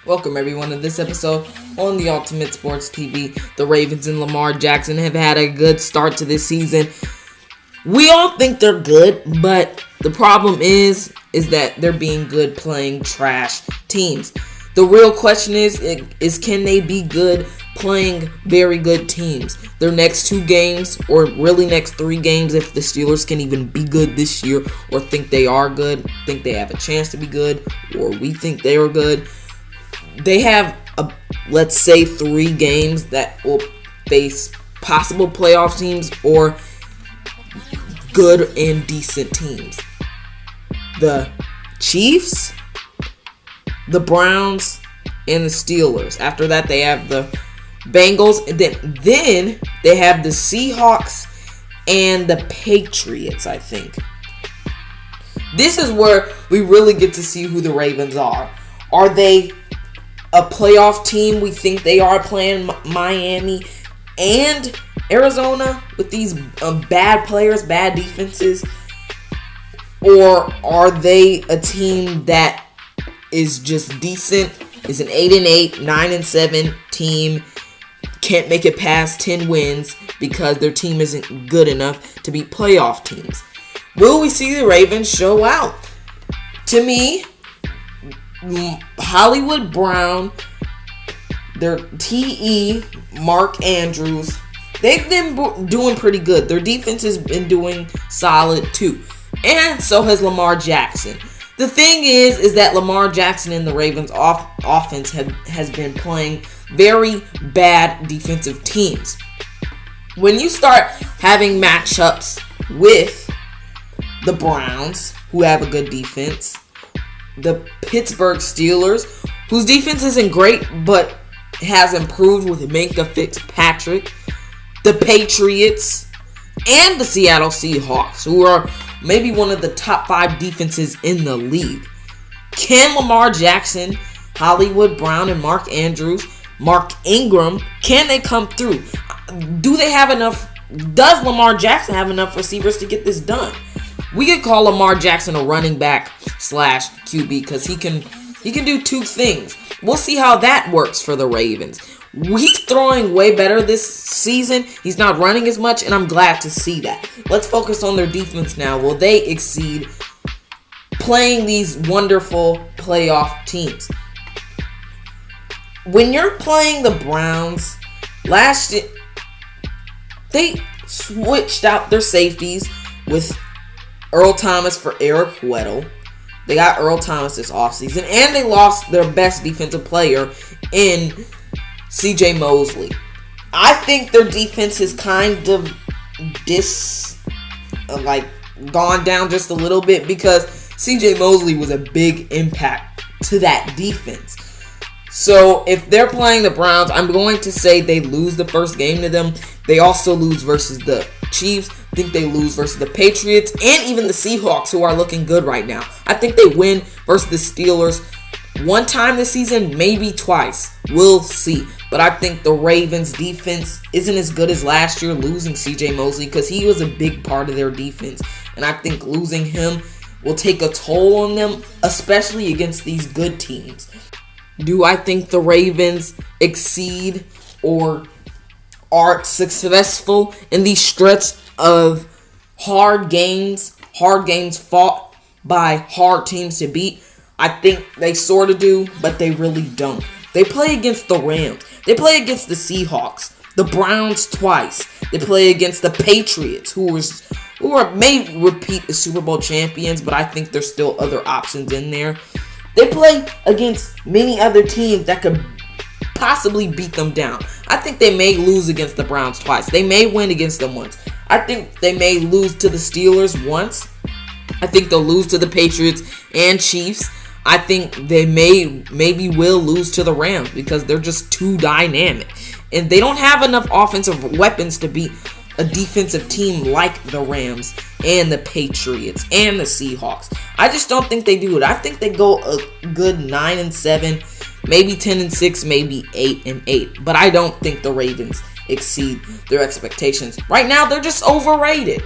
Welcome everyone to this episode on the Ultimate Sports TV. The Ravens and Lamar Jackson have had a good start to this season. We all think they're good, but the problem is that they're being good playing trash teams. The real question is can they be good playing very good teams? Their next 2 games, or really next 3 games, if the Steelers can even be good this year, or think they are good, think they have a chance to be good, or we think they are good. They have, let's say, 3 games that will face possible playoff teams or good and decent teams. The Chiefs, the Browns, and the Steelers. After that, they have the Bengals. And then they have the Seahawks and the Patriots, I think. This is where we really get to see who the Ravens are. Are they a playoff team? We think they are, playing Miami and Arizona with these bad players, bad defenses. Or are they a team that is just decent, is an 8-8, 9-7 team, can't make it past 10 wins because their team isn't good enough to beat playoff teams? Will we see the Ravens show out? To me, Hollywood Brown, their TE, Mark Andrews, they've been doing pretty good. Their defense has been doing solid too. And so has Lamar Jackson. The thing is that Lamar Jackson and the Ravens offense has been playing very bad defensive teams. When you start having matchups with the Browns, who have a good defense, the Pittsburgh Steelers, whose defense isn't great but has improved with Minkah Fitzpatrick, the Patriots, and the Seattle Seahawks, who are maybe one of the top 5 defenses in the league. Can Lamar Jackson, Hollywood Brown, and Mark Andrews, Mark Ingram, can they come through? Do they have enough? Does Lamar Jackson have enough receivers to get this done? We could call Lamar Jackson a running back / QB because he can do 2 things. We'll see how that works for the Ravens. He's throwing way better this season. He's not running as much, and I'm glad to see that. Let's focus on their defense now. Will they exceed playing these wonderful playoff teams? When you're playing the Browns, last year, they switched out their safeties with Earl Thomas for Eric Weddle. They got Earl Thomas this offseason, and they lost their best defensive player in CJ Mosley. I think their defense has kind of gone down just a little bit because CJ Mosley was a big impact to that defense. So if they're playing the Browns, I'm going to say they lose the first game to them. They also lose versus the Chiefs. I think they lose versus the Patriots and even the Seahawks, who are looking good right now. I think they win versus the Steelers one time this season, maybe twice. We'll see. But I think the Ravens defense isn't as good as last year, losing CJ Mosley, because he was a big part of their defense. And I think losing him will take a toll on them, especially against these good teams. Do I think the Ravens exceed or are successful in these stretch of hard games fought by hard teams to beat? I think they sort of do, but they really don't. They play against the Rams. They play against the Seahawks, the Browns twice. They play against the Patriots, who may repeat as Super Bowl champions, but I think there's still other options in there. They play against many other teams that could possibly beat them down. I think they may lose against the Browns twice. They may win against them once. I think they may lose to the Steelers once. I think they'll lose to the Patriots and Chiefs. I think they maybe will lose to the Rams because they're just too dynamic. And they don't have enough offensive weapons to beat a defensive team like the Rams and the Patriots and the Seahawks. I just don't think they do it. I think they go a good 9-7, maybe 10-6, maybe 8-8. But I don't think the Ravens exceed their expectations. Right now, they're just overrated.